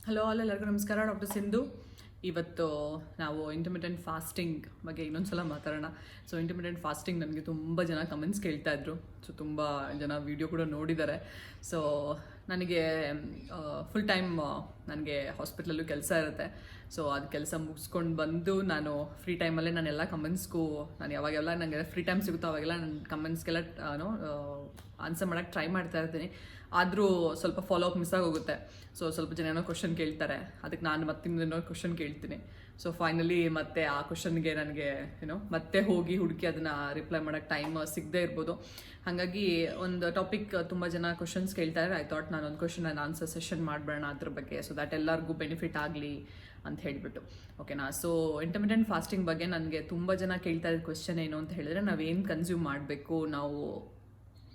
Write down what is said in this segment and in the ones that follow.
Hello ಎಲ್ಲರಿಗೂ ನಮಸ್ಕಾರ. Doctor Sindhu. ಇವತ್ತು ನಾವು ಇಂಟರ್ಮಿಟೆಂಟ್ ಫಾಸ್ಟಿಂಗ್ ಬಗ್ಗೆ ಇನ್ನೊಂದ್ಸಲ ಮಾತಾಡೋಣ. ಸೊ ಇಂಟರ್ಮಿಟೆಂಟ್ ಫಾಸ್ಟಿಂಗ್ ನನಗೆ ತುಂಬ ಜನ ಕಮೆಂಟ್ಸ್ ಕೇಳ್ತಾಯಿದ್ರು. ಸೊ ತುಂಬ ಜನ ವಿಡಿಯೋ ಕೂಡ ನೋಡಿದ್ದಾರೆ. ಸೊ ನನಗೆ ಫುಲ್ ಟೈಮ್ ನನಗೆ ಹಾಸ್ಪಿಟ್ಲಲ್ಲೂ ಕೆಲಸ ಇರುತ್ತೆ. ಸೊ ಅದು ಕೆಲಸ ಮುಗಿಸ್ಕೊಂಡು ಬಂದು ನಾನು ಫ್ರೀ ಟೈಮಲ್ಲೇ ನಾನೆಲ್ಲ ಕಮೆಂಟ್ಸ್ಗೂ ನಾನು ಯಾವಾಗೆಲ್ಲ ನನಗೆ ಫ್ರೀ ಟೈಮ್ ಸಿಗುತ್ತೋ ಅವಾಗೆಲ್ಲ ನನ್ನ ಕಮೆಂಟ್ಸ್ಗೆಲ್ಲ ಆನ್ಸರ್ ಮಾಡೋಕ್ಕೆ ಟ್ರೈ ಮಾಡ್ತಾ ಇರ್ತೀನಿ. ಆದರೂ ಸ್ವಲ್ಪ ಫಾಲೋ ಅಪ್ ಮಿಸ್ ಆಗೋಗುತ್ತೆ. ಸೊ ಸ್ವಲ್ಪ ಜನ ಏನೋ ಕ್ವಶನ್ ಕೇಳ್ತಾರೆ, ಅದಕ್ಕೆ ನಾನು ಮತ್ತಿನ್ನೋ ಕ್ವಶನ್ ಕೇಳ್ತೀನಿ. ಸೊ ಫೈನಲಿ ಮತ್ತೆ ಆ ಕ್ವಶನ್ಗೆ ನನಗೆ ಮತ್ತೆ ಹೋಗಿ ಹುಡುಕಿ ಅದನ್ನು ರಿಪ್ಲೈ ಮಾಡೋಕ್ಕೆ ಟೈಮ್ ಸಿಗದೇ ಇರ್ಬೋದು. ಹಾಗಾಗಿ ಒಂದು ಟಾಪಿಕ್ ತುಂಬ ಜನ ಕ್ವಶನ್ಸ್ ಕೇಳ್ತಾರೆ. ಐ ಥಾಟ್ ನಾನು ಒಂದು ಕ್ವಶನ್ ನಾನು ಆನ್ಸರ್ ಸೆಷನ್ ಮಾಡಬೇಡ ಅದ್ರ ಬಗ್ಗೆ, ಸೊ ದ್ಯಾಟ್ ಎಲ್ಲರಿಗೂ ಬೆನಿಫಿಟ್ ಆಗಲಿ ಅಂತ ಹೇಳಿಬಿಟ್ಟು. ಓಕೆನಾ. ಸೊ ಇಂಟರ್ಮಿಟೆಂಟ್ ಫಾಸ್ಟಿಂಗ್ ಬಗ್ಗೆ ನನಗೆ ತುಂಬ ಜನ ಕೇಳ್ತಾ ಇದ್ದ ಕ್ವಶನ್ ಏನು ಅಂತ ಹೇಳಿದ್ರೆ, ನಾವೇನು ಕನ್ಸ್ಯೂಮ್ ಮಾಡಬೇಕು,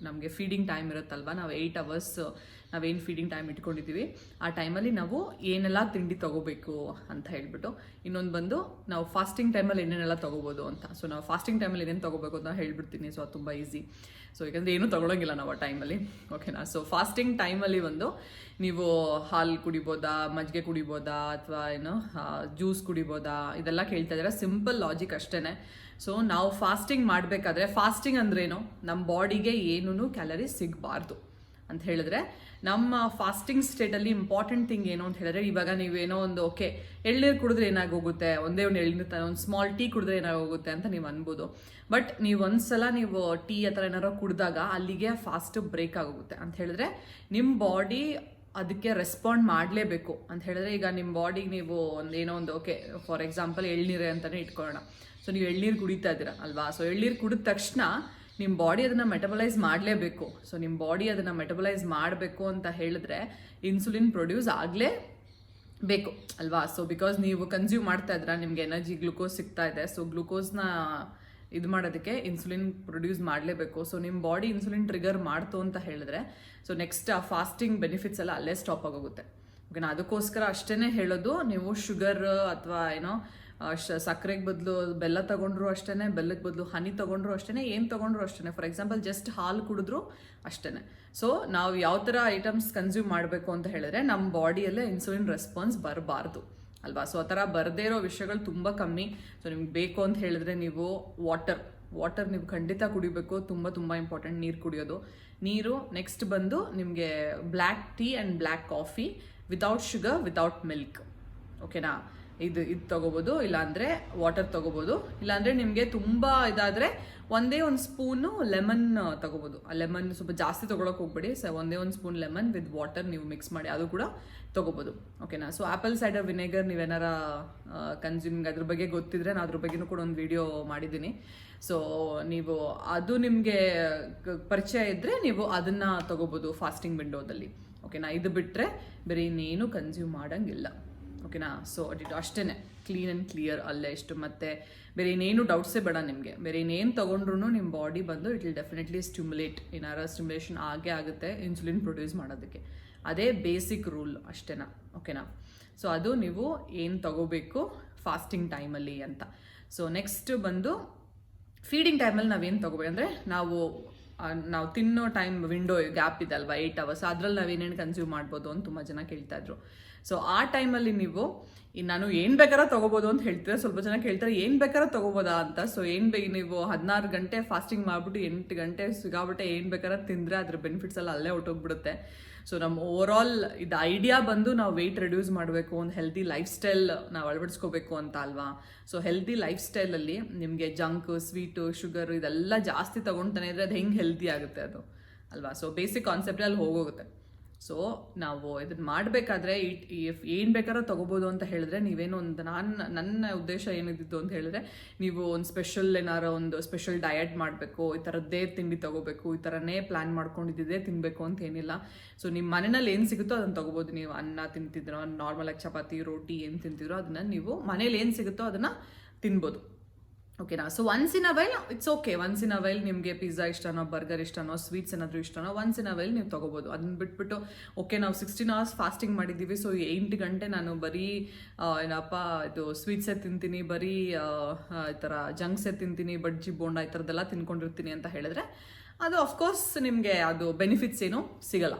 ನಮಗೆ ಫೀಡಿಂಗ್ ಟೈಮ್ ಇರುತ್ತಲ್ವ, ನಾವು 8 hours ನಾವೇನು ಫೀಡಿಂಗ್ ಟೈಮ್ ಇಟ್ಕೊಂಡಿದ್ದೀವಿ ಆ ಟೈಮಲ್ಲಿ ನಾವು ಏನೆಲ್ಲ ತಿಂಡಿ ತೊಗೋಬೇಕು ಅಂತ ಹೇಳ್ಬಿಟ್ಟು. ಇನ್ನೊಂದು ಬಂದು ನಾವು ಫಾಸ್ಟಿಂಗ್ ಟೈಮಲ್ಲಿ ಏನೇನೆಲ್ಲ ತೊಗೋಬೋದು ಅಂತ. ಸೊ ನಾವು ಫಾಸ್ಟಿಂಗ್ ಟೈಮಲ್ಲಿ ಏನೇನು ತೊಗೋಬೇಕು ಅಂತ ಹೇಳ್ಬಿಡ್ತೀನಿ. ಸೊ ಅದು ತುಂಬ ಈಸಿ. ಸೊ ಯಾಕಂದರೆ ಏನೂ ತೊಗೊಳಂಗಿಲ್ಲ ನಾವು ಆ ಟೈಮಲ್ಲಿ. ಓಕೆನಾ. ಸೊ ಫಾಸ್ಟಿಂಗ್ ಟೈಮಲ್ಲಿ ನೀವು ಹಾಲು ಕುಡಿಬೋದಾ, ಮಜ್ಜಿಗೆ ಕುಡಿಬೋದಾ, ಅಥವಾ ಜ್ಯೂಸ್ ಕುಡಿಬೋದಾ, ಇದೆಲ್ಲ ಕೇಳ್ತಾ ಇದ್ದಾರೆ. ಸಿಂಪಲ್ ಲಾಜಿಕ್ ಅಷ್ಟೇ. ಸೊ ನಾವು ಫಾಸ್ಟಿಂಗ್ ಮಾಡಬೇಕಾದ್ರೆ, ಫಾಸ್ಟಿಂಗ್ ಅಂದ್ರೇನು, ನಮ್ಮ ಬಾಡಿಗೆ ಏನೂ ಕ್ಯಾಲರೀಸ್ ಸಿಗಬಾರ್ದು ಅಂತ ಹೇಳಿದ್ರೆ, ನಮ್ಮ ಫಾಸ್ಟಿಂಗ್ ಸ್ಟೇಟಲ್ಲಿ ಇಂಪಾರ್ಟೆಂಟ್ ಥಿಂಗ್ ಏನು ಅಂತ ಹೇಳಿದ್ರೆ, ಇವಾಗ ನೀವೇನೋ ಒಂದು ಎಳ್ನೀರು ಕುಡಿದ್ರೆ ಏನಾಗೋಗುತ್ತೆ, ಒಂದೇ ಒಂದು ಎಳ್ನೀರು ಒಂದು ಸ್ಮಾಲ್ ಟೀ ಕುಡಿದ್ರೆ ಏನಾಗೋಗುತ್ತೆ ಅಂತ ನೀವು ಅನ್ಬೋದು. ಬಟ್ ನೀವು ಒಂದ್ಸಲ ಟೀ ಆ ಥರ ಏನಾರು ಕುಡಿದಾಗ ಅಲ್ಲಿಗೆ ಫಾಸ್ಟ್ ಬ್ರೇಕ್ ಆಗೋಗುತ್ತೆ. ಅಂತ ಹೇಳಿದ್ರೆ ನಿಮ್ಮ ಬಾಡಿ ಅದಕ್ಕೆ ರೆಸ್ಪಾಂಡ್ ಮಾಡಲೇಬೇಕು. ಅಂತ ಹೇಳಿದ್ರೆ ಈಗ ನಿಮ್ಮ ಬಾಡಿಗೆ ನೀವು ಏನೋ ಒಂದು ಫಾರ್ ಎಕ್ಸಾಂಪಲ್ ಎಳ್ನೀರೇ ಅಂತಲೇ ಇಟ್ಕೊಳ್ಳೋಣ. ಸೊ ನೀವು ಎಳ್ನೀರು ಕುಡಿತಾ ಇದ್ದೀರಾ ಅಲ್ವಾ. ಸೊ ಎಳ್ನೀರು ಕುಡಿದ ತಕ್ಷಣ ನಿಮ್ಮ ಬಾಡಿ ಅದನ್ನು ಮೆಟಬಲೈಸ್ ಮಾಡಲೇಬೇಕು. ಸೊ ನಿಮ್ಮ ಬಾಡಿ ಅದನ್ನು ಮೆಟಬಲೈಸ್ ಮಾಡಬೇಕು ಅಂತ ಹೇಳಿದ್ರೆ ಇನ್ಸುಲಿನ್ ಪ್ರೊಡ್ಯೂಸ್ ಆಗಲೇ ಬೇಕು ಅಲ್ವಾ. ಸೊ ಬಿಕಾಸ್ ನೀವು ಕನ್ಸ್ಯೂಮ್ ಮಾಡ್ತಾ ಇದ್ರೆ ನಿಮಗೆ ಎನರ್ಜಿ ಗ್ಲುಕೋಸ್ ಸಿಗ್ತಾ ಇದೆ. ಸೊ ಗ್ಲುಕೋಸ್ನ ಇದು ಮಾಡೋದಕ್ಕೆ ಇನ್ಸುಲಿನ್ ಪ್ರೊಡ್ಯೂಸ್ ಮಾಡಲೇಬೇಕು. ಸೊ ನಿಮ್ಮ ಬಾಡಿ ಇನ್ಸುಲಿನ್ ಟ್ರಿಗರ್ ಮಾಡ್ತು ಅಂತ ಹೇಳಿದ್ರೆ, ಸೊ ನೆಕ್ಸ್ಟ್ ಆ ಫಾಸ್ಟಿಂಗ್ ಬೆನಿಫಿಟ್ಸ್ ಎಲ್ಲ ಅಲ್ಲೇ ಸ್ಟಾಪ್ ಆಗೋಗುತ್ತೆ. ಓಕೆನಾ. ಅದಕ್ಕೋಸ್ಕರ ಅಷ್ಟೇ ಹೇಳೋದು, ನೀವು ಶುಗರ್ ಅಥವಾ ಸಕ್ಕರೆಗೆ ಬದಲು ಬೆಲ್ಲ ತೊಗೊಂಡ್ರು ಅಷ್ಟೇ, ಬೆಲ್ಲಕ್ಕೆ ಬದಲು ಹನಿ ತೊಗೊಂಡ್ರು ಅಷ್ಟೇ, ಏನು ತೊಗೊಂಡ್ರು ಅಷ್ಟೇ. ಫಾರ್ ಎಕ್ಸಾಂಪಲ್ ಜಸ್ಟ್ ಹಾಲು ಕುಡಿದ್ರು ಅಷ್ಟೇ. ಸೊ ನಾವು ಯಾವ ಥರ ಐಟಮ್ಸ್ ಕನ್ಸ್ಯೂಮ್ ಮಾಡಬೇಕು ಅಂತ ಹೇಳಿದ್ರೆ, ನಮ್ಮ ಬಾಡಿಯಲ್ಲೇ ಇನ್ಸುಲಿನ್ ರೆಸ್ಪಾನ್ಸ್ ಬರಬಾರ್ದು ಅಲ್ವಾ. ಸೊ ಆ ಥರ ಬರದೇ ಇರೋ ವಿಷಯಗಳು ತುಂಬ ಕಮ್ಮಿ. ಸೊ ನಿಮ್ಗೆ ಬೇಕು ಅಂತ ಹೇಳಿದ್ರೆ ನೀವು ವಾಟರ್ ನೀವು ಖಂಡಿತ ಕುಡಿಬೇಕು. ತುಂಬ ತುಂಬ ಇಂಪಾರ್ಟೆಂಟ್ ನೀರು ಕುಡಿಯೋದು. ನೀರು ನೆಕ್ಸ್ಟ್ ಬಂದು ನಿಮಗೆ black tea and black coffee without sugar, without milk. ಓಕೆನಾ. ಇದು ತೊಗೋಬೋದು, ಇಲ್ಲಾಂದರೆ ವಾಟರ್ ತೊಗೋಬೋದು. ಇಲ್ಲಾಂದರೆ ನಿಮಗೆ ತುಂಬ ಇದಾದರೆ ಒಂದೇ ಒಂದು ಸ್ಪೂನು ಲೆಮನ್ ತೊಗೋಬೋದು. ಆ ಲೆಮನ್ ಸ್ವಲ್ಪ ಜಾಸ್ತಿ ತೊಗೊಳಕ್ಕೆ ಹೋಗ್ಬೇಡಿ. ಒಂದೇ ಒಂದು ಸ್ಪೂನ್ ಲೆಮನ್ ವಿತ್ ವಾಟರ್ ನೀವು ಮಿಕ್ಸ್ ಮಾಡಿ ಅದು ಕೂಡ ತೊಗೋಬೋದು. ಓಕೆನಾ. ಸೊ ಆ್ಯಪಲ್ ಸೈಡರ್ ವಿನೆಗರ್ ನೀವೇನಾರ ಕನ್ಸ್ಯೂಮಿಂಗ್ ಅದ್ರ ಬಗ್ಗೆ ಗೊತ್ತಿದ್ರೆ ನಾನು ಅದ್ರ ಬಗ್ಗೆನೂ ಕೂಡ ಒಂದು ವಿಡಿಯೋ ಮಾಡಿದ್ದೀನಿ. ಸೊ ನೀವು ಅದು ನಿಮಗೆ ಪರಿಚಯ ಇದ್ದರೆ ನೀವು ಅದನ್ನು ತೊಗೋಬೋದು ಫಾಸ್ಟಿಂಗ್ ವಿಂಡೋದಲ್ಲಿ. ಓಕೆನಾ. ಇದು ಬಿಟ್ಟರೆ ಬೇರೆ ಇನ್ನೇನು ಕನ್ಸ್ಯೂಮ್ ಮಾಡೋಂಗಿಲ್ಲ. ಓಕೆನಾ. ಸೊ ಅದು ಅಷ್ಟೇ ಕ್ಲೀನ್ ಆ್ಯಂಡ್ ಕ್ಲಿಯರ್ ಅಲ್ಲೇ ಇಷ್ಟು. ಮತ್ತು ಬೇರೆ ಇನ್ನೇನು ಡೌಟ್ಸೇ ಬೇಡ ನಿಮಗೆ. ಬೇರೆ ಇನ್ನೇನು ತೊಗೊಂಡ್ರು ನಿಮ್ಮ ಬಾಡಿ ಬಂದು ಇಟ್ ವಿಲ್ ಡೆಫಿನೆಟ್ಲಿ ಸ್ಟಿಮ್ಯುಲೇಷನ್ ಆಗೇ ಆಗುತ್ತೆ ಇನ್ಸುಲಿನ್ ಪ್ರೊಡ್ಯೂಸ್ ಮಾಡೋದಕ್ಕೆ. ಅದೇ ಬೇಸಿಕ್ ರೂಲ್ ಅಷ್ಟೇನಾ. ಓಕೆನಾ. ಸೊ ಅದು ನೀವು ಏನು ತೊಗೋಬೇಕು ಫಾಸ್ಟಿಂಗ್ ಟೈಮಲ್ಲಿ ಅಂತ. ಸೊ ನೆಕ್ಸ್ಟ್ ಬಂದು ಫೀಡಿಂಗ್ ಟೈಮಲ್ಲಿ ನಾವೇನು ತೊಗೋಬೇಕು ಅಂದರೆ, ನಾವು ತಿನ್ನೋ ಟೈಮ್ ವಿಂಡೋ ಗ್ಯಾಪ್ ಇದೆ ಅಲ್ವಾ, 8 hours, ಅದ್ರಲ್ಲಿ ನಾವೇನೇನು ಕನ್ಸ್ಯೂಮ್ ಮಾಡ್ಬೋದು ಅಂತ ತುಂಬ ಜನ ಕೇಳ್ತಾಯಿದ್ರು. ಸೊ ಆ ಟೈಮಲ್ಲಿ ನಾನು ಏನು ಬೇಕಾದ್ರೂ ತೊಗೋಬೋದು ಅಂತ ಹೇಳ್ತೀರಾ. ಸ್ವಲ್ಪ ಜನ ಕೇಳ್ತಾರೆ ಏನು ಬೇಕಾದ್ರೂ ತೊಗೋಬೋದಾ ಅಂತ. ಸೊ ನೀವು 16 ಗಂಟೆ ಫಾಸ್ಟಿಂಗ್ ಮಾಡಿಬಿಟ್ಟು 8 ಗಂಟೆ ಸಿಗಾಬಿಟ್ಟೆ ಏನು ಬೇಕಾದ್ರೂ ತಿಂದರೆ ಅದ್ರ ಬೆನಿಫಿಟ್ಸ್ ಎಲ್ಲ ಅಲ್ಲೇ ಹೊಟ್ಟೋಗ್ಬಿಡುತ್ತೆ. ಸೊ ನಮ್ಮ ಓವರಾಲ್ ಇದು ಐಡಿಯಾ ಬಂದು ನಾವು ವೆಯ್ಟ್ ರೆಡ್ಯೂಸ್ ಮಾಡಬೇಕು, ಒಂದು ಹೆಲ್ದಿ ಲೈಫ್ ಸ್ಟೈಲ್ ನಾವು ಅಳವಡಿಸ್ಕೋಬೇಕು ಅಂತ ಅಲ್ವಾ. ಸೊ ಹೆಲ್ದಿ ಲೈಫ್ ಸ್ಟೈಲಲ್ಲಿ ನಿಮಗೆ ಜಂಕ್, ಸ್ವೀಟು, ಶುಗರ್ ಇದೆಲ್ಲ ಜಾಸ್ತಿ ತೊಗೊಳ್ತಾನೆ ಇದ್ರೆ ಅದು ಹೆಂಗೆ ಹೆಲ್ದಿ ಆಗುತ್ತೆ ಅದು ಅಲ್ವಾ. ಸೊ ಬೇಸಿಕ್ ಕಾನ್ಸೆಪ್ಟಲ್ಲಿ ಹೋಗೋಗುತ್ತೆ. ಸೊ ನಾವು ಇದನ್ನು ಮಾಡಬೇಕಾದ್ರೆ ಏನು ಬೇಕಾದ್ರೂ ತೊಗೋಬೋದು ಅಂತ ಹೇಳಿದ್ರೆ, ನೀವೇನು ಒಂದು ನನ್ನ ಉದ್ದೇಶ ಏನಿದ್ದು ಅಂತ ಹೇಳಿದ್ರೆ, ನೀವು ಒಂದು ಒಂದು ಸ್ಪೆಷಲ್ ಡಯಟ್ ಮಾಡಬೇಕು, ಈ ಥರದ್ದೇ ತಿಂಡಿ ತೊಗೋಬೇಕು, ಈ ಥರನೇ ಪ್ಲ್ಯಾನ್ ಮಾಡ್ಕೊಂಡಿದ್ದೇ ತಿನ್ನಬೇಕು ಅಂತ ಏನಿಲ್ಲ. ಸೊ ನಿಮ್ಮ ಮನೆಯಲ್ಲಿ ಏನು ಸಿಗುತ್ತೋ ಅದನ್ನು ತೊಗೋಬೋದು. ನೀವು ಅನ್ನ ತಿಂತಿದ್ರೋ, ನಾರ್ಮಲಾಗಿ ಚಪಾತಿ, ರೋಟಿ ಏನು ತಿಂತಿದ್ರೋ ಅದನ್ನು ನೀವು ಮನೇಲಿ ಏನು ಸಿಗುತ್ತೋ ಅದನ್ನು ತಿನ್ಬೋದು. ಓಕೆನಾ. So once in a while it's okay. Once in a while ನಿಮಗೆ ಪಿಜ್ಜಾ ಇಷ್ಟನೋ, ಬರ್ಗರ್ ಇಷ್ಟನೋ, ಸ್ವೀಟ್ಸ್ ಏನಾದರೂ ಇಷ್ಟನೋ, ಒನ್ಸ್ ಇನ್ ಅ ವೈಲ್ ನೀವು ತೊಗೋಬೋದು. ಅದನ್ನ ಬಿಟ್ಬಿಟ್ಟು ನಾವು 16 hours ಫಾಸ್ಟಿಂಗ್ ಮಾಡಿದ್ದೀವಿ, ಸೊ 8 ಗಂಟೆ ನಾನು ಬರೀ ಇದು ಸ್ವೀಟ್ಸೇ ತಿಂತೀನಿ, ಬರೀ ಈ ಥರ ಜಂಕ್ಸೇ ತಿಂತೀನಿ, ಬಜ್ಜಿ ಬೋಂಡ ಈ ಥರದ್ದೆಲ್ಲ ತಿನ್ಕೊಂಡಿರ್ತೀನಿ ಅಂತ ಹೇಳಿದ್ರೆ ಅದು ಅಫ್ಕೋರ್ಸ್ ನಿಮಗೆ ಅದು ಬೆನಿಫಿಟ್ಸ್ ಏನೂ ಸಿಗಲ್ಲ.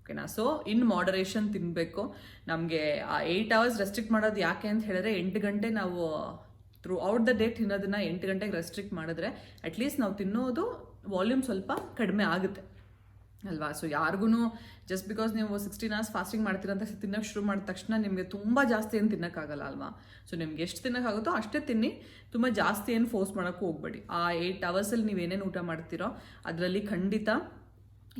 ಓಕೆನಾ. ಸೊ ಇನ್ ಮಾಡರೇಷನ್ ತಿನ್ನಬೇಕು. ನಮಗೆ ಆ 8 hours ರೆಸ್ಟ್ರಿಕ್ಟ್ ಮಾಡೋದು ಯಾಕೆ ಅಂತ ಹೇಳಿದ್ರೆ 8 ಗಂಟೆ ನಾವು ಥ್ರೂ ಔಟ್ ದ ಡೇ ತಿನ್ನೋದನ್ನ 8 ಗಂಟೆಗೆ ರೆಸ್ಟ್ರಿಕ್ಟ್ ಮಾಡಿದ್ರೆ ಅಟ್ಲೀಸ್ಟ್ ನಾವು ತಿನ್ನೋದು ವಾಲ್ಯೂಮ್ ಸ್ವಲ್ಪ ಕಡಿಮೆ ಆಗುತ್ತೆ ಅಲ್ವಾ. ಸೊ ಯಾರಿಗೂ ಜಸ್ಟ್ ಬಿಕಾಸ್ ನೀವು 16 hours ಫಾಸ್ಟಿಂಗ್ ಮಾಡ್ತೀರಂತ ತಿನ್ನೋಕೆ ಶುರು ಮಾಡಿದ ತಕ್ಷಣ ನಿಮಗೆ ತುಂಬ ಜಾಸ್ತಿ ಏನು ತಿನ್ನೋಕ್ಕಾಗಲ್ಲ ಅಲ್ವಾ. ಸೊ ನಿಮ್ಗೆ ಎಷ್ಟು ತಿನ್ನೋಕ್ಕಾಗುತ್ತೋ ಅಷ್ಟೇ ತಿನ್ನಿ, ತುಂಬ ಜಾಸ್ತಿ ಏನು ಫೋರ್ಸ್ ಮಾಡೋಕ್ಕೂ ಹೋಗ್ಬೇಡಿ. ಆ 8 hours ನೀವೇನೇನು ಊಟ ಮಾಡ್ತೀರೋ ಅದರಲ್ಲಿ ಖಂಡಿತ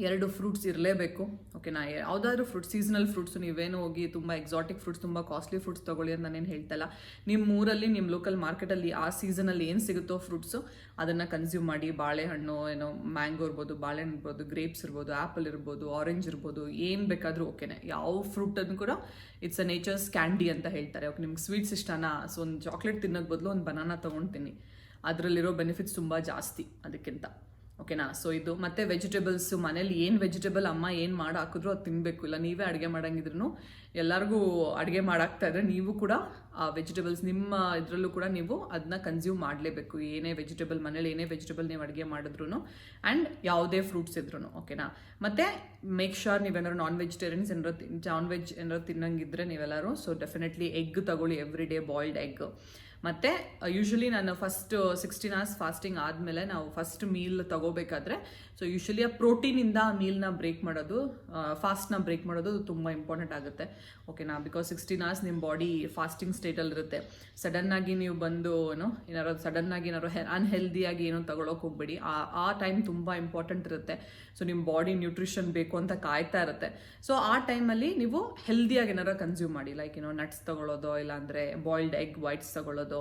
2 ಫ್ರೂಟ್ಸ್ ಇರಲೇಬೇಕು. ಓಕೆನಾ. ಯಾವುದಾದ್ರೂ ಫ್ರೂಟ್ಸ್, ಸೀಸನಲ್ ಫ್ರೂಟ್ಸು, ನೀವೇನು ಹೋಗಿ ತುಂಬ ಎಕ್ಸಾಟಿಕ್ ಫ್ರೂಟ್ಸ್, ತುಂಬ ಕಾಸ್ಟ್ಲಿ ಫ್ರೂಟ್ಸ್ ತೊಗೊಳ್ಳಿ ಅಂತ ನಾನೇನು ಹೇಳ್ತಲ್ಲ. ನಿಮ್ಮ ಊರಲ್ಲಿ ನಿಮ್ಮ ಲೋಕಲ್ ಮಾರ್ಕೆಟಲ್ಲಿ ಆ ಸೀಸನಲ್ಲಿ ಏನು ಸಿಗುತ್ತೋ ಫ್ರೂಟ್ಸು ಅದನ್ನು ಕನ್ಸ್ಯೂಮ್ ಮಾಡಿ. ಬಾಳೆಹಣ್ಣು, ಏನೋ ಮ್ಯಾಂಗೋ ಇರ್ಬೋದು, ಬಾಳೆಹಣ್ಣು ಇರ್ಬೋದು, ಗ್ರೇಪ್ಸ್ ಇರ್ಬೋದು, ಆ್ಯಪಲ್ ಇರ್ಬೋದು, ಆರೆಂಜ್ ಇರ್ಬೋದು, ಏನು ಬೇಕಾದರೂ ಓಕೆನೆ. ಯಾವ ಫ್ರೂಟನ್ನು ಕೂಡ ಇಟ್ಸ್ ಅ ನೇಚರ್ಸ್ ಕ್ಯಾಂಡಿ ಅಂತ ಹೇಳ್ತಾರೆ. ಓಕೆ, ನಿಮ್ಗೆ ಸ್ವೀಟ್ಸ್ ಇಷ್ಟನಾ, ಸೊ ಒಂದು ಚಾಕ್ಲೇಟ್ ತಿನ್ನೋದು ಬದಲು ಒಂದು ಬನಾನಾ ತೊಗೊಳ್ತೀನಿ, ಅದರಲ್ಲಿರೋ ಬೆನಿಫಿಟ್ಸ್ ತುಂಬ ಜಾಸ್ತಿ ಅದಕ್ಕಿಂತ. ಓಕೆನಾ. ಸೊ ಇದು ಮತ್ತೆ ವೆಜಿಟೇಬಲ್ಸು, ಮನೇಲಿ ಏನು ವೆಜಿಟೇಬಲ್ ಅಮ್ಮ ಏನು ಮಾಡಿ ಹಾಕಿದ್ರು ಅದು ತಿನ್ನಬೇಕು. ಇಲ್ಲ ನೀವೇ ಅಡುಗೆ ಮಾಡಂಗಿದ್ರು ಎಲ್ಲರಿಗೂ ಅಡುಗೆ ಮಾಡಾಕ್ತಾ ಇದ್ರೆ ನೀವು ಕೂಡ ಆ ವೆಜಿಟೇಬಲ್ಸ್ ನಿಮ್ಮ ಇದರಲ್ಲೂ ಕೂಡ ನೀವು ಅದನ್ನ ಕನ್ಸ್ಯೂಮ್ ಮಾಡಲೇಬೇಕು. ಏನೇ ವೆಜಿಟೇಬಲ್, ಮನೇಲಿ ಏನೇ ವೆಜಿಟೇಬಲ್ ನೀವು ಅಡುಗೆ ಮಾಡಿದ್ರು ಆ್ಯಂಡ್ ಯಾವುದೇ ಫ್ರೂಟ್ಸ್ ಇದ್ರೂ. ಓಕೆನಾ. ಮತ್ತು ಮೇಕ್ ಶ್ಯೂರ್ ನೀವೇನಾದ್ರು ನಾನ್ ವೆಜ್ ಏನಾದ್ರು ತಿನ್ನಂಗಿದ್ರೆ ನೀವೆಲ್ಲರೂ, ಸೊ ಡೆಫಿನೆಟ್ಲಿ ಎಗ್ ತಗೊಳ್ಳಿ, ಎವ್ರಿ ಡೇ ಬಾಯ್ಲ್ಡ್ ಎಗ್. ಮತ್ತು ಯೂಶ್ವಲಿ ನಾನು ಫಸ್ಟ್ 16 hours ಫಾಸ್ಟಿಂಗ್ ಆದಮೇಲೆ ನಾವು ಫಸ್ಟ್ ಮೀಲ್ ತಗೋಬೇಕಾದ್ರೆ, ಸೊ ಯೂಶ್ವಲಿ ಆ ಪ್ರೋಟೀನಿಂದ ಆ ಮೀಲ್ನ ಬ್ರೇಕ್ ಮಾಡೋದು, ಫಾಸ್ಟ್ನ ಬ್ರೇಕ್ ಮಾಡೋದು ತುಂಬ ಇಂಪಾರ್ಟೆಂಟ್ ಆಗುತ್ತೆ. ಓಕೆನಾ. ಬಿಕಾಸ್ 16 hours ನಿಮ್ಮ ಬಾಡಿ ಫಾಸ್ಟಿಂಗ್ ಸ್ಟೇಟಲ್ಲಿರುತ್ತೆ. ಸಡನ್ನಾಗಿ ನೀವು ಬಂದು ಸಡನ್ನಾಗಿ ಏನಾದ್ರು ಅನ್ಹೆಲ್ದಿಯಾಗಿ ಏನೋ ತಗೊಳಕ್ಕೆ ಹೋಗ್ಬೇಡಿ. ಆ ಟೈಮ್ ತುಂಬ ಇಂಪಾರ್ಟೆಂಟ್ ಇರುತ್ತೆ. ಸೊ ನಿಮ್ಮ ಬಾಡಿ ನ್ಯೂಟ್ರಿಷನ್ ಬೇಕು ಅಂತ ಕಾಯ್ತಾ ಇರುತ್ತೆ. ಸೊ ಆ ಟೈಮಲ್ಲಿ ನೀವು ಹೆಲ್ದಿಯಾಗಿ ಏನಾರು ಕನ್ಸ್ಯೂಮ್ ಮಾಡಿ, ಲೈಕ್ ನಟ್ಸ್ ತಗೊಳ್ಳೋದು, ಇಲ್ಲಾಂದರೆ ಬಾಯ್ಲ್ಡ್ ಎಗ್ ವೈಟ್ಸ್ ತಗೊಳ್ಳೋದು,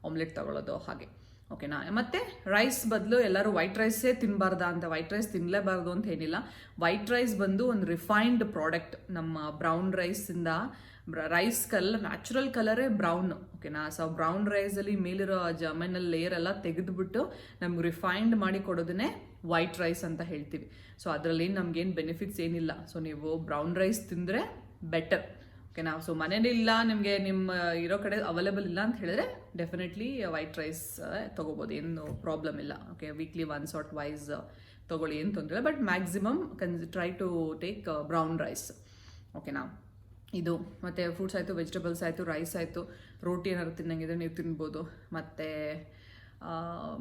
ಆಮ್ಲೆಟ್ ತಗೊಳ್ಳೋದು, ಹಾಗೆ. ಓಕೆನಾ. ಮತ್ತು ರೈಸ್ ಬದಲು ಎಲ್ಲರೂ ವೈಟ್ ರೈಸೇ ತಿನ್ನಬಾರ್ದಾ ಅಂತ, ವೈಟ್ ರೈಸ್ ತಿನ್ನಲೇಬಾರ್ದು ಅಂತ ಏನಿಲ್ಲ. ವೈಟ್ ರೈಸ್ ಬಂದು ಒಂದು ರಿಫೈನ್ಡ್ ಪ್ರಾಡಕ್ಟ್. ನಮ್ಮ ಬ್ರೌನ್ ರೈಸಿಂದ ರೈಸ್ ಕಲರ್, ನ್ಯಾಚುರಲ್ ಕಲರೇ ಬ್ರೌನ್. ಓಕೆನಾ. ಸೊ ಬ್ರೌನ್ ರೈಸಲ್ಲಿ ಮೇಲಿರೋ ಜಮೈನಲ್ ಲೇಯರ್ ಎಲ್ಲ ತೆಗೆದುಬಿಟ್ಟು ನಮ್ಗೆ ರಿಫೈನ್ಡ್ ಮಾಡಿ ಕೊಡೋದನ್ನೇ ವೈಟ್ ರೈಸ್ ಅಂತ ಹೇಳ್ತೀವಿ. ಸೊ ಅದರಲ್ಲಿ ನಮ್ಗೇನು ಬೆನಿಫಿಟ್ಸ್ ಏನಿಲ್ಲ. ಸೊ ನೀವು ಬ್ರೌನ್ ರೈಸ್ ತಿಂದರೆ ಬೆಟರ್. ಓಕೆನಾ. ಸೊ ಮನೇಲಿ ಇಲ್ಲ, ನಿಮಗೆ ನಿಮ್ಮ ಇರೋ ಕಡೆ ಅವೈಲೇಬಲ್ ಇಲ್ಲ ಅಂತ ಹೇಳಿದ್ರೆ ಡೆಫಿನೆಟ್ಲಿ ವೈಟ್ ರೈಸ್ ತೊಗೋಬೋದು, ಏನು ಪ್ರಾಬ್ಲಮ್ ಇಲ್ಲ. Okay, weekly once or twice ತೊಗೊಳ್ಳಿ, ಏನು ತೊಂದರೆ ಇಲ್ಲ. But maximum try to take brown rice. ಓಕೆನಾ. ಇದು ಮತ್ತು ಫ್ರೂಟ್ಸ್ ಆಯಿತು, ವೆಜಿಟೇಬಲ್ಸ್ ಆಯಿತು, ರೈಸ್ ಆಯಿತು, ರೋಟಿ ಏನಾದ್ರು ತಿನ್ನಂಗಿದ್ರೆ ನೀವು ತಿನ್ಬೋದು.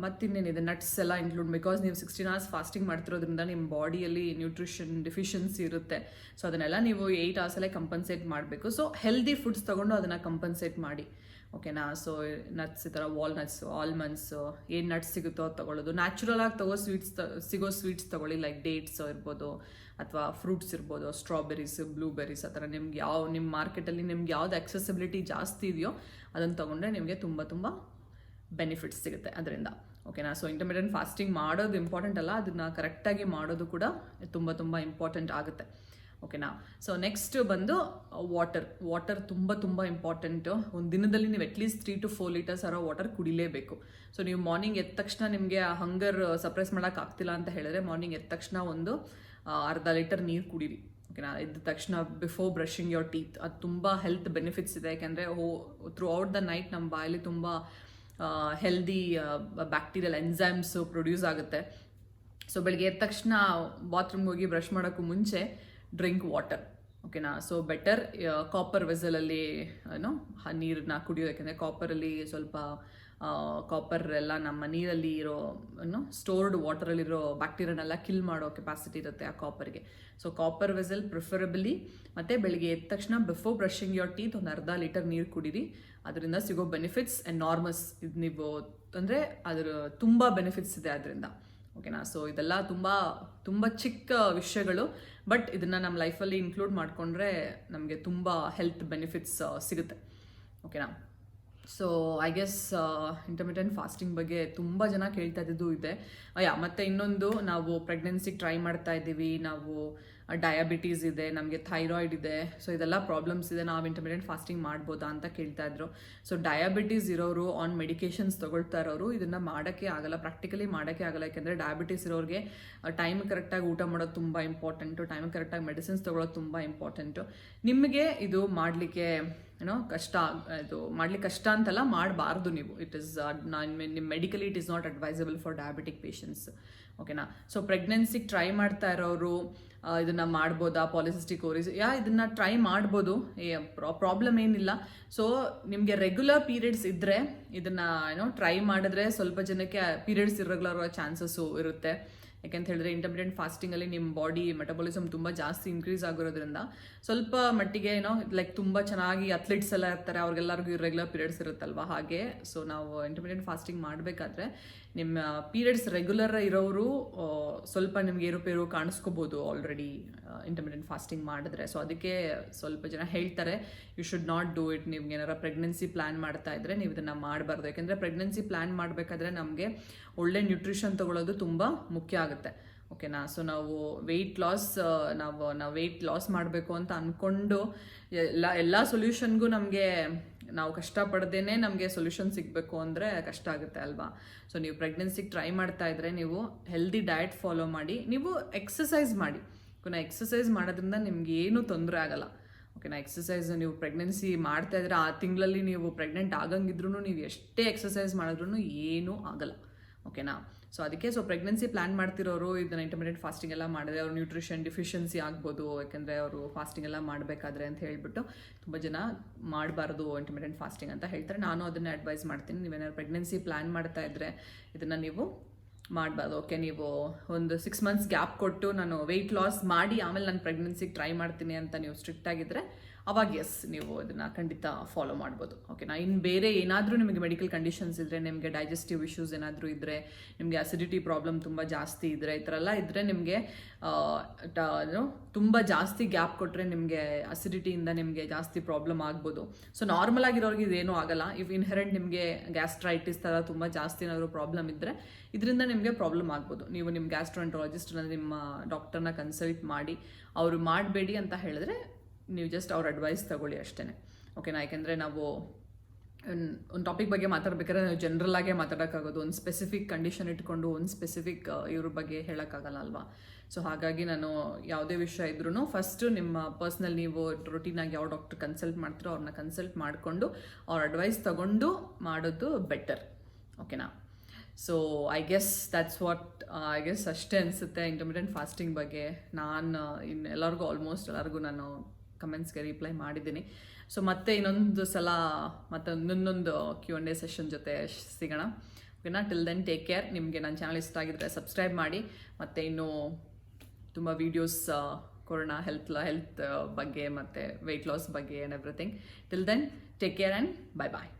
ಮತ್ತಿನ್ನೇನಿದೆ, ನಟ್ಸ್ ಎಲ್ಲ ಇನ್ಕ್ಲೂಡ್. ಬಿಕಾಸ್ ನೀವು 16 hours ಫಾಸ್ಟಿಂಗ್ ಮಾಡ್ತಿರೋದ್ರಿಂದ ನಿಮ್ಮ ಬಾಡಿಯಲ್ಲಿ ನ್ಯೂಟ್ರಿಷನ್ ಡಿಫಿಷಿಯನ್ಸಿ ಇರುತ್ತೆ. ಸೊ ಅದನ್ನೆಲ್ಲ ನೀವು 8 hours ಕಂಪನ್ಸೇಟ್ ಮಾಡಬೇಕು. ಸೊ ಹೆಲ್ದಿ ಫುಡ್ಸ್ ತೊಗೊಂಡು ಅದನ್ನು ಕಂಪನ್ಸೇಟ್ ಮಾಡಿ. ಓಕೆನಾ. ಸೊ ನಟ್ಸ್, ಈ ಥರ ವಾಲ್ನಟ್ಸು, ಆಲ್ಮಂಡ್ಸು, ಏನು ನಟ್ಸ್ ಸಿಗುತ್ತೋ ಅದು ತೊಗೊಳ್ಳೋದು. ನ್ಯಾಚುರಲ್ ಆಗಿ ಸಿಗೋ ಸ್ವೀಟ್ಸ್ ತೊಗೊಳ್ಳಿ, ಲೈಕ್ ಡೇಟ್ಸ್ ಇರ್ಬೋದು, ಅಥವಾ ಫ್ರೂಟ್ಸ್ ಇರ್ಬೋದು, ಸ್ಟ್ರಾಬೆರೀಸ್, ಬ್ಲೂಬೆರೀಸ್, ಆ ಥರ ನಿಮ್ಗೆ ನಿಮ್ಮ ಮಾರ್ಕೆಟಲ್ಲಿ ನಿಮ್ಗೆ ಯಾವ್ದು ಅಕ್ಸೆಸಿಬಿಲಿಟಿ ಜಾಸ್ತಿ ಇದೆಯೋ ಅದನ್ನು ತೊಗೊಂಡ್ರೆ ನಿಮಗೆ ತುಂಬ ತುಂಬ ಬೆನಿಫಿಟ್ಸ್ ಸಿಗುತ್ತೆ ಅದರಿಂದ. ಓಕೆನಾ. ಸೊ ಇಂಟರ್ಮಿಡಿಯೆಂಟ್ ಫಾಸ್ಟಿಂಗ್ ಮಾಡೋದು ಇಂಪಾರ್ಟೆಂಟ್ ಅಲ್ಲ, ಅದನ್ನು ಕರೆಕ್ಟಾಗಿ ಮಾಡೋದು ಕೂಡ ತುಂಬ ತುಂಬ ಇಂಪಾರ್ಟೆಂಟ್ ಆಗುತ್ತೆ. ಓಕೆನಾ. ಸೊ ನೆಕ್ಸ್ಟ್ ಬಂದು ವಾಟರ್ ತುಂಬ ಇಂಪಾರ್ಟೆಂಟು. ಒಂದು ದಿನದಲ್ಲಿ ನೀವು ಅಟ್ಲೀಸ್ಟ್ 3 to 4 liters ವಾಟರ್ ಕುಡಿಲೇಬೇಕು. ಸೊ ನೀವು ಮಾರ್ನಿಂಗ್ ಎದ್ದ ತಕ್ಷಣ ನಿಮಗೆ ಆ ಹಂಗರ್ ಸಪ್ರೆಸ್ ಮಾಡೋಕ್ಕಾಗ್ತಿಲ್ಲ ಅಂತ ಹೇಳಿದ್ರೆ ಮಾರ್ನಿಂಗ್ ಎದ್ದ ತಕ್ಷಣ ಒಂದು ಅರ್ಧ ಲೀಟರ್ ನೀರು ಕುಡೀರಿ. ಓಕೆನಾ. ಎದ್ದ ತಕ್ಷಣ ಬಿಫೋರ್ ಬ್ರಷಿಂಗ್ ಯೋರ್ ಟೀತ್, ಅದು ತುಂಬ ಹೆಲ್ತ್ ಬೆನಿಫಿಟ್ಸ್ ಇದೆ. ಯಾಕೆಂದರೆ ಥ್ರೂ ಔಟ್ ದ ನೈಟ್ ನಮ್ಮ ಬಾಯಲ್ಲಿ ತುಂಬ ಹೆಲ್ದಿ ಬ್ಯಾಕ್ಟೀರಿಯಲ್ ಎನ್ಸೈಮ್ಸು ಪ್ರೊಡ್ಯೂಸ್ ಆಗುತ್ತೆ. ಸೊ ಬೆಳಗ್ಗೆ ಎದ್ದ ತಕ್ಷಣ ಬಾತ್ರೂಮ್ಗೆ ಹೋಗಿ ಬ್ರಷ್ ಮಾಡೋಕ್ಕೂ ಮುಂಚೆ ಡ್ರಿಂಕ್ ವಾಟರ್. ಓಕೆನಾ. ಸೊ ಬೆಟರ್ ಕಾಪರ್ ವೆಸಲಲ್ಲಿ ನೀರನ್ನ ಕುಡಿಯೋದು. ಯಾಕೆಂದರೆ ಕಾಪರಲ್ಲಿ ಸ್ವಲ್ಪ ಕಾಪರ್ ಎಲ್ಲ ನಮ್ಮ ನೀರಲ್ಲಿ ಇರೋ ಸ್ಟೋರ್ಡ್ ವಾಟರಲ್ಲಿರೋ ಬ್ಯಾಕ್ಟೀರಿಯಾನೆಲ್ಲ ಕಿಲ್ ಮಾಡೋ ಕೆಪಾಸಿಟಿ ಇರುತ್ತೆ ಆ ಕಾಪರ್ಗೆ. So copper vessel preferably. ಮತ್ತು ಬೆಳಿಗ್ಗೆ ಎದ್ದ ತಕ್ಷಣ ಬಿಫೋರ್ ಬ್ರಷಿಂಗ್ ಯೋರ್ ಟೀತ್ ಒಂದು ಅರ್ಧ ಲೀಟರ್ ನೀರು ಕುಡೀರಿ. ಅದರಿಂದ ಸಿಗೋ ಬೆನಿಫಿಟ್ಸ್ ಎನಾರ್ಮಸ್. ಇದು ನೀವು ಅಂದರೆ ಅದರ ತುಂಬ ಬೆನಿಫಿಟ್ಸ್ ಇದೆ ಅದರಿಂದ. ಓಕೆನಾ. ಸೊ ಇದೆಲ್ಲ ತುಂಬ ಚಿಕ್ಕ ವಿಷಯಗಳು, ಬಟ್ ಇದನ್ನು ನಮ್ಮ ಲೈಫಲ್ಲಿ ಇನ್ಕ್ಲೂಡ್ ಮಾಡಿಕೊಂಡ್ರೆ ನಮಗೆ ತುಂಬ ಹೆಲ್ತ್ ಬೆನಿಫಿಟ್ಸ್ ಸಿಗುತ್ತೆ. ಓಕೆನಾ. So I guess intermittent fasting ಬಗ್ಗೆ ತುಂಬ ಜನ ಕೇಳ್ತಾ ಇದ್ದಿದ್ದು ಇದೆ. ಮತ್ತು ಇನ್ನೊಂದು, ನಾವು ಪ್ರೆಗ್ನೆನ್ಸಿಗೆ ಟ್ರೈ ಮಾಡ್ತಾ ಇದ್ದೀವಿ, ನಾವು ಡಯಾಬಿಟೀಸ್ ಇದೆ, ನಮಗೆ ಥೈರಾಯ್ಡ್ ಇದೆ, ಸೊ ಇದೆಲ್ಲ ಪ್ರಾಬ್ಲಮ್ಸ್ ಇದೆ, ನಾವು ಇಂಟರ್ಮಿಟೆಂಟ್ ಫಾಸ್ಟಿಂಗ್ ಮಾಡ್ಬೋದಾ ಅಂತ ಕೇಳ್ತಾ ಇದ್ರು. ಸೊ ಡಯಾಬಿಟೀಸ್ ಇರೋರು, ಆನ್ ಮೆಡಿಕೇಷನ್ಸ್ ತೊಗೊಳ್ತಾ ಇರೋರು ಇದನ್ನು ಮಾಡೋಕ್ಕೆ ಆಗಲ್ಲ, ಪ್ರಾಕ್ಟಿಕಲಿ ಮಾಡೋಕ್ಕೆ ಆಗಲ್ಲ. ಯಾಕೆಂದರೆ ಡಯಾಬಿಟೀಸ್ ಇರೋರಿಗೆ ಟೈಮ್ ಕರೆಕ್ಟಾಗಿ ಊಟ ಮಾಡೋದು ತುಂಬ ಇಂಪಾರ್ಟೆಂಟು, ಟೈಮ್ ಕರೆಕ್ಟಾಗಿ ಮೆಡಿಸಿನ್ಸ್ ತೊಗೊಳೋದು ತುಂಬ ಇಂಪಾರ್ಟೆಂಟು. ನಿಮಗೆ ಇದು ಮಾಡಲಿಕ್ಕೆ ಏನೋ ಕಷ್ಟ, ಇದು ಮಾಡ್ಲಿಕ್ಕೆ ಕಷ್ಟ ಅಂತಲ್ಲ, ಮಾಡಬಾರ್ದು ನೀವು. ಇಟ್ ಇಸ್ ನಿಮ್ಮ medically it is not advisable for diabetic patients. ಓಕೆನಾ. ಸೊ ಪ್ರೆಗ್ನೆನ್ಸಿಗೆ ಟ್ರೈ ಮಾಡ್ತಾ ಇರೋರು ಇದನ್ನು ಮಾಡ್ಬೋದಾ, ಪಾಲಿಸಿಸ್ಟಿಕ್ ಓವರೀಸ್ ಇದನ್ನು ಟ್ರೈ ಮಾಡ್ಬೋದು, ಪ್ರಾಬ್ಲಮ್ ಏನಿಲ್ಲ. ಸೊ ನಿಮಗೆ ರೆಗ್ಯುಲರ್ ಪೀರಿಯಡ್ಸ್ ಇದ್ದರೆ ಇದನ್ನು ಟ್ರೈ ಮಾಡಿದ್ರೆ ಸ್ವಲ್ಪ ಜನಕ್ಕೆ ಪೀರಿಯಡ್ಸ್ ಇರ್ರೆಗ್ಯುಲರ್ ಚಾನ್ಸಸ್ಸು ಇರುತ್ತೆ. ಯಾಕೆಂತ ಹೇಳಿದ್ರೆ ಇಂಟರ್ಮಿಟೆಂಟ್ ಫಾಸ್ಟಿಂಗಲ್ಲಿ ನಿಮ್ಮ ಬಾಡಿ ಮೆಟಬಾಲಿಸಮ್ ತುಂಬ ಜಾಸ್ತಿ ಇನ್ಕ್ರೀಸ್ ಆಗಿರೋದ್ರಿಂದ ಸ್ವಲ್ಪ ಮಟ್ಟಿಗೆ ಲೈಕ್ ತುಂಬ ಚೆನ್ನಾಗಿ ಅಥ್ಲೀಟ್ಸ್ ಎಲ್ಲ ಇರ್ತಾರೆ, ಅವ್ರಿಗೆಲ್ಲರಿಗೂ ಇರ್ರೆಗ್ಯುಲರ್ ಪೀರಿಯಡ್ಸ್ ಇರುತ್ತಲ್ವ, ಹಾಗೆ. ಸೊ ನಾವು ಇಂಟರ್ಮಿಟೆಂಟ್ ಫಾಸ್ಟಿಂಗ್ ಮಾಡಬೇಕಾದ್ರೆ ನಿಮ್ಮ ಪೀರಿಯಡ್ಸ್ ರೆಗ್ಯುಲರ್ ಇರೋರು ಸ್ವಲ್ಪ ನಿಮ್ಗೆ ಏರುಪೇರು ಕಾಣಿಸ್ಕೋಬೋದು ಆಲ್ರೆಡಿ ಇಂಟರ್ಮಿಟೆಂಟ್ ಫಾಸ್ಟಿಂಗ್ ಮಾಡಿದ್ರೆ. ಸೊ ಅದಕ್ಕೆ ಸ್ವಲ್ಪ ಜನ ಹೇಳ್ತಾರೆ you should not do it. ನಿಮ್ಗೆ ಏನಾರ ಪ್ರೆಗ್ನೆನ್ಸಿ ಪ್ಲ್ಯಾನ್ ಮಾಡ್ತಾ ಇದ್ರೆ ನೀವು ಇದನ್ನು ಮಾಡಬಾರ್ದು. ಯಾಕೆಂದರೆ ಪ್ರೆಗ್ನೆನ್ಸಿ ಪ್ಲ್ಯಾನ್ ಮಾಡಬೇಕಾದ್ರೆ ನಮಗೆ ಒಳ್ಳೆ ನ್ಯೂಟ್ರಿಷನ್ ತೊಗೊಳ್ಳೋದು ತುಂಬ ಮುಖ್ಯ ಆಗುತ್ತೆ. ಓಕೆನಾ. ಸೊ ನಾವು ವೆಯ್ಟ್ ಲಾಸ್ ಮಾಡಬೇಕು ಅಂತ ಅಂದ್ಕೊಂಡು ಎಲ್ಲ ಸೊಲ್ಯೂಷನ್ಗೂ ನಮಗೆ ನಾವು ಕಷ್ಟಪಡ್ದೇನೆ ನಮಗೆ ಸೊಲ್ಯೂಷನ್ ಸಿಗಬೇಕು ಅಂದರೆ ಕಷ್ಟ ಆಗುತ್ತೆ ಅಲ್ವಾ. ಸೊ ನೀವು ಪ್ರೆಗ್ನೆನ್ಸಿಗೆ ಟ್ರೈ ಮಾಡ್ತಾ ಇದ್ರೆ ನೀವು ಹೆಲ್ದಿ ಡಯಟ್ ಫಾಲೋ ಮಾಡಿ, ನೀವು ಎಕ್ಸಸೈಸ್ ಮಾಡಿ. ಓಕೆನಾ. ಎಕ್ಸಸೈಸ್ ಮಾಡೋದ್ರಿಂದ ನಿಮ್ಗೆ ಏನೂ ತೊಂದರೆ ಆಗಲ್ಲ. ಓಕೆನಾ. ಎಕ್ಸಸೈಸ್ ನೀವು ಪ್ರೆಗ್ನೆನ್ಸಿ ಮಾಡ್ತಾ ಇದ್ರೆ ಆ ತಿಂಗಳಲ್ಲಿ ನೀವು ಪ್ರೆಗ್ನೆಂಟ್ ಆಗಂಗಿದ್ರೂ ನೀವು ಎಷ್ಟೇ ಎಕ್ಸಸೈಸ್ ಮಾಡಿದ್ರೂ ಏನೂ ಆಗಲ್ಲ. ಓಕೆನಾ. ಸೊ ಅದಕ್ಕೆ ಪ್ರೆಗ್ನೆನ್ಸಿ ಪ್ಲ್ಯಾನ್ ಮಾಡ್ತಿರೋರು ಇದನ್ನು ಇಂಟರ್ಮಿಟೆಂಟ್ ಫಾಸ್ಟಿಂಗ್ ಎಲ್ಲ ಮಾಡಿದ್ರೆ ಅವ್ರು ನ್ಯೂಟ್ರಿಷನ್ ಡಿಫಿಷಿಯನ್ಸಿ ಆಗ್ಬೋದು, ಯಾಕೆಂದರೆ ಅವರು ಫಾಸ್ಟಿಂಗ್ ಎಲ್ಲ ಮಾಡಬೇಕಾದ್ರೆ ಅಂತ ಹೇಳ್ಬಿಟ್ಟು ತುಂಬ ಜನ ಮಾಡಬಾರ್ದು ಇಂಟರ್ಮಿಟೆಂಟ್ ಫಾಸ್ಟಿಂಗ್ ಅಂತ ಹೇಳ್ತಾರೆ. ನಾನು ಅದನ್ನೇ ಅಡ್ವೈಸ್ ಮಾಡ್ತೀನಿ. ನೀವೇನಾದ್ರು ಪ್ರೆಗ್ನೆನ್ಸಿ ಪ್ಲ್ಯಾನ್ ಮಾಡ್ತಾ ಇದ್ರೆ ಇದನ್ನು ನೀವು ಮಾಡಬಾರ್ದು. ಓಕೆ, ನೀವು ಒಂದು 6 months ಗ್ಯಾಪ್ ಕೊಟ್ಟು ನಾನು ವೆಯ್ಟ್ ಲಾಸ್ ಮಾಡಿ ಆಮೇಲೆ ನಾನು ಪ್ರೆಗ್ನೆನ್ಸಿಗೆ ಟ್ರೈ ಮಾಡ್ತೀನಿ ಅಂತ ನೀವು ಸ್ಟ್ರಿಕ್ಟ್ ಆಗಿದ್ದರೆ ಅವಾಗ ನೀವು ಇದನ್ನು ಖಂಡಿತ ಫಾಲೋ ಮಾಡ್ಬೋದು. ಓಕೆನಾ. ಇನ್ನು ಬೇರೆ ಏನಾದರೂ ನಿಮಗೆ ಮೆಡಿಕಲ್ ಕಂಡೀಷನ್ಸ್ ಇದ್ದರೆ, ನಿಮಗೆ ಡೈಜೆಸ್ಟಿವ್ ಇಶ್ಯೂಸ್ ಏನಾದರೂ ಇದ್ದರೆ, ನಿಮಗೆ ಅಸಿಡಿಟಿ ಪ್ರಾಬ್ಲಮ್ ತುಂಬ ಜಾಸ್ತಿ ಇದ್ದರೆ, ಈ ಥರ ಎಲ್ಲ ಇದ್ದರೆ ನಿಮಗೆ ತುಂಬ ಜಾಸ್ತಿ ಗ್ಯಾಪ್ ಕೊಟ್ಟರೆ ನಿಮಗೆ ಅಸಿಡಿಟಿಯಿಂದ ನಿಮಗೆ ಜಾಸ್ತಿ ಪ್ರಾಬ್ಲಮ್ ಆಗ್ಬೋದು. ಸೊ ನಾರ್ಮಲ್ ಆಗಿರೋರಿಗೆ ಇದೇನೂ ಆಗಲ್ಲ. ಇಫ್ ಇನ್ಹೆರೆಂಟ್ ನಿಮಗೆ ಗ್ಯಾಸ್ಟ್ರೈಟಿಸ್ ಥರ ತುಂಬ ಜಾಸ್ತಿ ಏನಾದರೂ ಪ್ರಾಬ್ಲಮ್ ಇದ್ದರೆ ಇದರಿಂದ ನಿಮಗೆ ಪ್ರಾಬ್ಲಮ್ ಆಗ್ಬೋದು. ನೀವು ನಿಮ್ಮ ಗ್ಯಾಸ್ಟ್ರೋಎಂಟ್ರಾಲಜಿಸ್ಟ್ ಅಂದರೆ ನಿಮ್ಮ ಡಾಕ್ಟರ್ನ ಕನ್ಸಲ್ಟ್ ಮಾಡಿ, ಅವರು ಮಾಡಬೇಡಿ ಅಂತ ಹೇಳಿದ್ರೆ ನೀವು ಜಸ್ಟ್ ಅವ್ರ ಅಡ್ವೈಸ್ ತಗೊಳ್ಳಿ ಅಷ್ಟೇ. ಓಕೆನಾ. ಯಾಕೆಂದರೆ ನಾವು ಒಂದು ಟಾಪಿಕ್ ಬಗ್ಗೆ ಮಾತಾಡ್ಬೇಕಾದ್ರೆ ನಾವು ಜನರಲ್ ಆಗೇ ಮಾತಾಡೋಕ್ಕಾಗೋದು, ಒಂದು ಸ್ಪೆಸಿಫಿಕ್ ಕಂಡೀಷನ್ ಇಟ್ಕೊಂಡು ಒಂದು ಸ್ಪೆಸಿಫಿಕ್ ಇವ್ರ ಬಗ್ಗೆ ಹೇಳೋಕ್ಕಾಗಲ್ಲ ಅಲ್ವಾ. ಸೊ ಹಾಗಾಗಿ ನಾನು ಯಾವುದೇ ವಿಷಯ ಇದ್ರೂ ಫಸ್ಟು ನಿಮ್ಮ ಪರ್ಸ್ನಲ್ ನೀವು ರೊಟೀನಾಗಿ ಯಾವ ಡಾಕ್ಟರ್ ಕನ್ಸಲ್ಟ್ ಮಾಡ್ತೀರೋ ಅವ್ರನ್ನ ಕನ್ಸಲ್ಟ್ ಮಾಡಿಕೊಂಡು ಅವ್ರ ಅಡ್ವೈಸ್ ತಗೊಂಡು ಮಾಡೋದು ಬೆಟರ್. ಓಕೆನಾ. ಸೊ ಐ ಗೆಸ್ ಅಷ್ಟೇ ಅನಿಸುತ್ತೆ ಇಂಟರ್ಮಿಟೆಂಟ್ ಫಾಸ್ಟಿಂಗ್ ಬಗ್ಗೆ. ನಾನು ಎಲ್ಲರಿಗೂ ಆಲ್ಮೋಸ್ಟ್ ಎಲ್ಲರಿಗೂ ನಾನು ಕಮೆಂಟ್ಸ್ಗೆ ರಿಪ್ಲೈ ಮಾಡಿದ್ದೀನಿ. ಸೊ ಮತ್ತೆ ಇನ್ನೊಂದು ಸಲ ಇನ್ನೊಂದು Q&A ಸೆಷನ್ ಜೊತೆ ಸಿಗೋಣ. ಓಕೆನಾ. Till then take care. ನಿಮಗೆ ನನ್ನ ಚಾನಲ್ ಇಷ್ಟ ಆಗಿದ್ರೆ ಸಬ್ಸ್ಕ್ರೈಬ್ ಮಾಡಿ. ಮತ್ತು ಇನ್ನೂ ತುಂಬ ವೀಡಿಯೋಸ್ ಕೊರೋನಾ ಹೆಲ್ತ್ ಬಗ್ಗೆ ಮತ್ತು ವೆಯ್ಟ್ ಲಾಸ್ ಬಗ್ಗೆ and everything. Till then take care and bye bye.